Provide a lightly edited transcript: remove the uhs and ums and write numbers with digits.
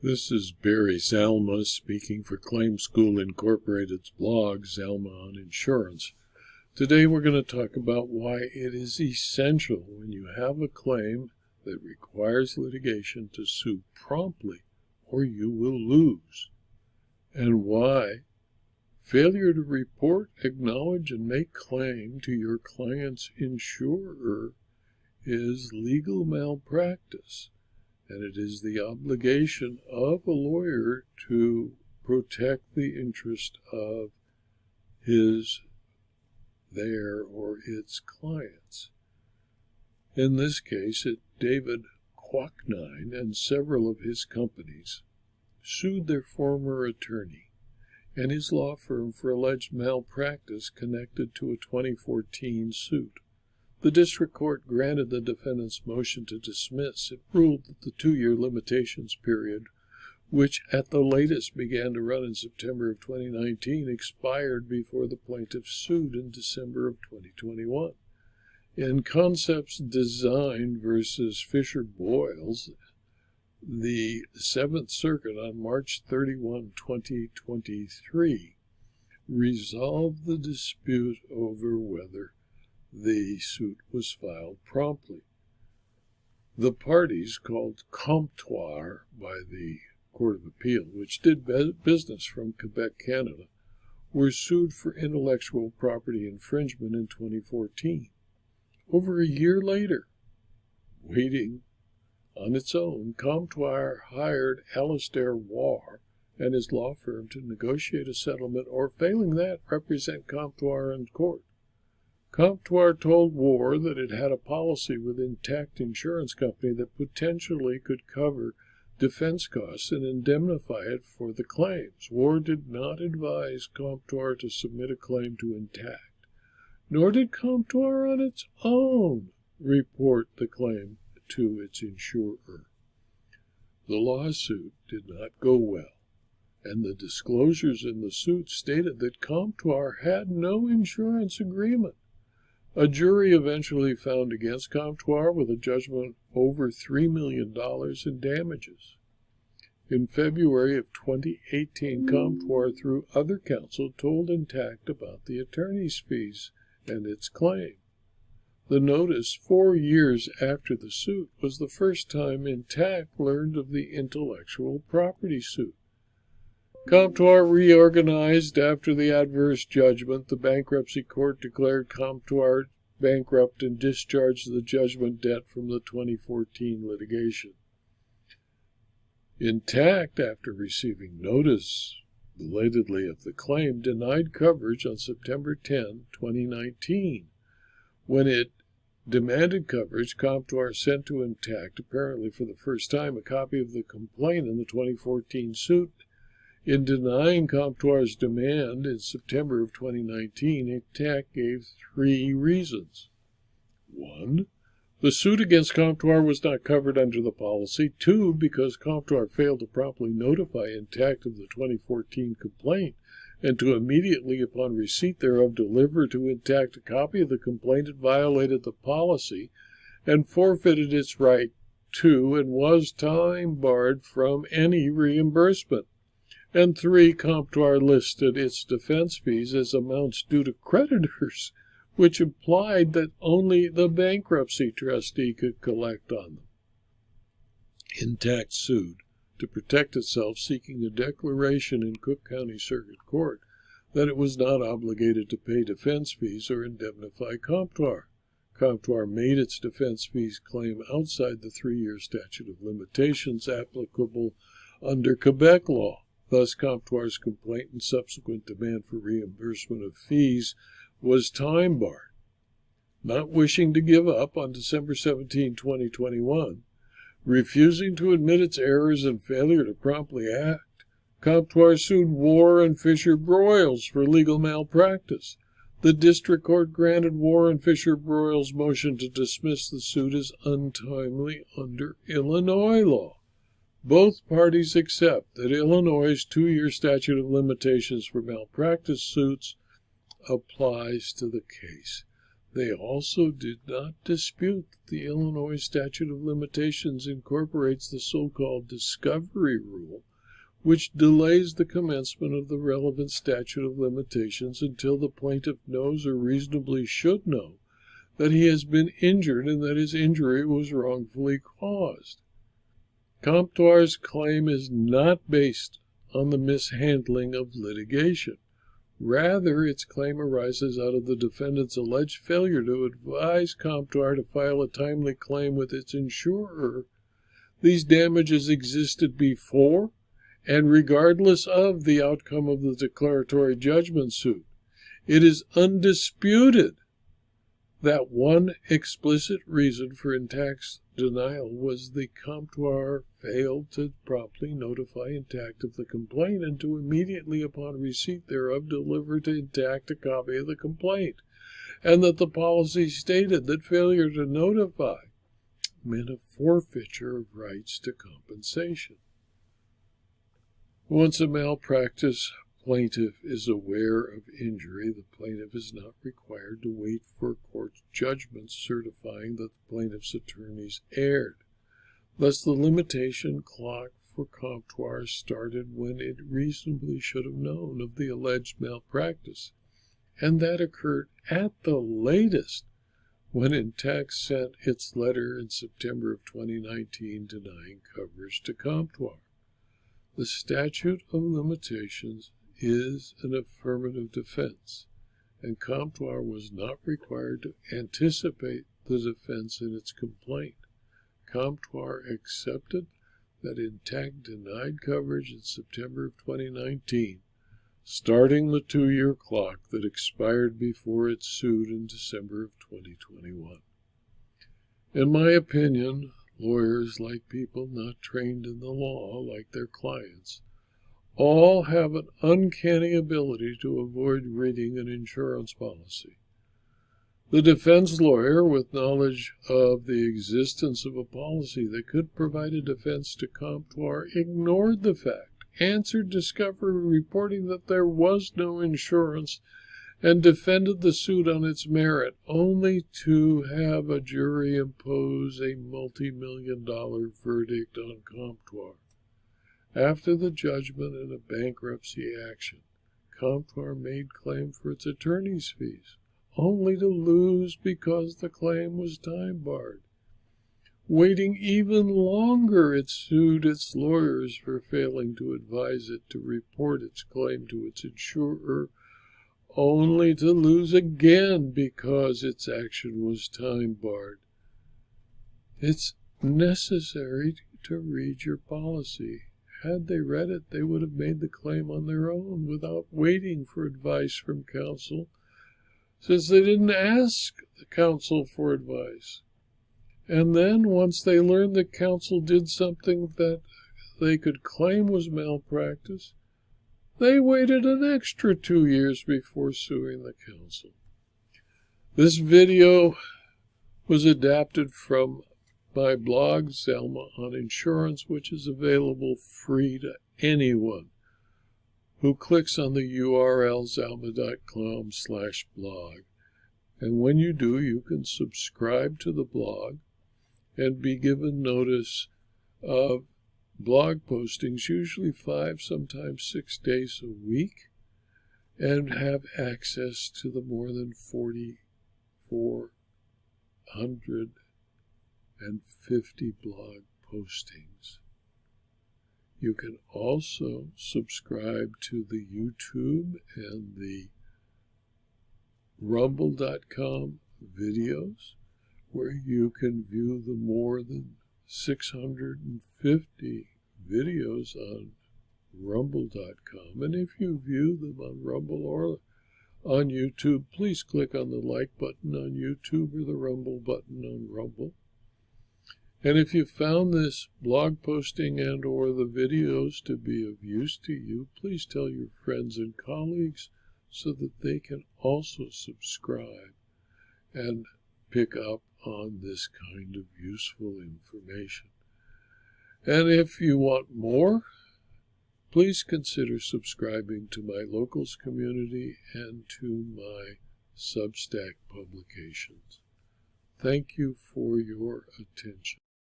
This is Barry Zalma speaking for Claim School Incorporated's blog, Zalma on Insurance. Today we're going to talk about why it is essential when you have a claim that requires litigation to sue promptly or you will lose, and why failure to report, acknowledge, and make claim to your client's insurer is legal malpractice. And it is the obligation of a lawyer to protect the interest of his, their, or its clients. In this case, David Quaknine and several of his companies sued their former attorney and his law firm for alleged malpractice connected to a 2014 suit. The district court granted the defendant's motion to dismiss. It ruled that the 2-year limitations period, which at the latest began to run in September of 2019, expired before the plaintiff sued in December of 2021. In Concepts Design versus Fisherbroyles, the 7th Circuit on March 31, 2023, resolved the dispute over whether the suit was filed promptly. The parties, called Comptoir by the Court of Appeal, which did business from Quebec, Canada, were sued for intellectual property infringement in 2014. Over a year later, waiting on its own, Comptoir hired Alastair Warr and his law firm to negotiate a settlement, or failing that, represent Comptoir in court. Comptoir told Warr that it had a policy with Intact Insurance Company that potentially could cover defense costs and indemnify it for the claims. Warr did not advise Comptoir to submit a claim to Intact, nor did Comptoir on its own report the claim to its insurer. The lawsuit did not go well, and the disclosures in the suit stated that Comptoir had no insurance agreement. A jury eventually found against Comptoir with a judgment over $3 million in damages. In February of 2018, Comptoir, through other counsel, told Intact about the attorney's fees and its claim. The notice, 4 years after the suit, was the first time Intact learned of the intellectual property suit. Comptoir reorganized after the adverse judgment. The bankruptcy court declared Comptoir bankrupt and discharged the judgment debt from the 2014 litigation. Intact, after receiving notice belatedly of the claim, denied coverage on September 10, 2019. When it demanded coverage, Comptoir sent to Intact, apparently for the first time, a copy of the complaint in the 2014 suit. In denying Comptoir's demand in September of 2019, Intact gave 3 reasons. 1. The suit against Comptoir was not covered under the policy. 2. Because Comptoir failed to promptly notify Intact of the 2014 complaint, and to immediately upon receipt thereof deliver to Intact a copy of the complaint, it violated the policy and forfeited its right to and was time-barred from any reimbursement. And 3, Comptoir listed its defense fees as amounts due to creditors, which implied that only the bankruptcy trustee could collect on them. Intact sued to protect itself, seeking a declaration in Cook County Circuit Court that it was not obligated to pay defense fees or indemnify Comptoir. Comptoir made its defense fees claim outside the 3-year statute of limitations applicable under Quebec law. Thus, Comptoir's complaint and subsequent demand for reimbursement of fees was time-barred. Not wishing to give up, on December 17, 2021, refusing to admit its errors and failure to promptly act, Comptoir sued Warr and Fisherbroyles for legal malpractice. The district court granted Warr and Fisherbroyles' motion to dismiss the suit as untimely under Illinois law. Both parties accept that Illinois' 2-year statute of limitations for malpractice suits applies to the case. They also did not dispute that the Illinois statute of limitations incorporates the so-called discovery rule, which delays the commencement of the relevant statute of limitations until the plaintiff knows or reasonably should know that he has been injured and that his injury was wrongfully caused. Comptoir's claim is not based on the mishandling of litigation. Rather, its claim arises out of the defendant's alleged failure to advise Comptoir to file a timely claim with its insurer. These damages existed before and regardless of the outcome of the declaratory judgment suit. It is undisputed that one explicit reason for Intact's denial was the Comptoir failed to promptly notify Intact of the complaint and to immediately upon receipt thereof deliver to Intact a copy of the complaint, and that the policy stated that failure to notify meant a forfeiture of rights to compensation. Once a malpractice plaintiff is aware of injury, the plaintiff is not required to wait for a court's judgment certifying that the plaintiff's attorneys erred. Thus, the limitation clock for Comptoir started when it reasonably should have known of the alleged malpractice, and that occurred at the latest when Intact sent its letter in September of 2019 denying coverage to Comptoir. The statute of limitations is an affirmative defense, and Comptoir was not required to anticipate the defense in its complaint. Comptoir accepted that Intact denied coverage in September of 2019, starting the 2-year clock that expired before it sued in December of 2021. In my opinion, lawyers, like people not trained in the law, like their clients, all have an uncanny ability to avoid reading an insurance policy. The defense lawyer, with knowledge of the existence of a policy that could provide a defense to Comptoir, ignored the fact, answered discovery reporting that there was no insurance, and defended the suit on its merit, only to have a jury impose a multi-million-dollar verdict on Comptoir. After the judgment in a bankruptcy action, Comptoir made claim for its attorney's fees, only to lose because the claim was time-barred. Waiting even longer, it sued its lawyers for failing to advise it to report its claim to its insurer, only to lose again because its action was time-barred. It's necessary to read your policy. Had they read it, they would have made the claim on their own without waiting for advice from counsel, since they didn't ask the counsel for advice. And then, once they learned that counsel did something that they could claim was malpractice, they waited an extra 2 years before suing the counsel. This video was adapted from my blog, Zelma on Insurance, which is available free to anyone who clicks on the URL zelma.com/blog. And when you do, you can subscribe to the blog and be given notice of blog postings, usually 5, sometimes 6 days a week, and have access to the more than 450 blog postings. You can also subscribe to the YouTube and the rumble.com videos, where you can view the more than 650 videos on rumble.com. And if you view them on Rumble or on YouTube, please click on the like button on YouTube or the Rumble button on Rumble. And if you found this blog posting and or the videos to be of use to you, please tell your friends and colleagues so that they can also subscribe and pick up on this kind of useful information. And if you want more, please consider subscribing to my locals community and to my Substack publications. Thank you for your attention.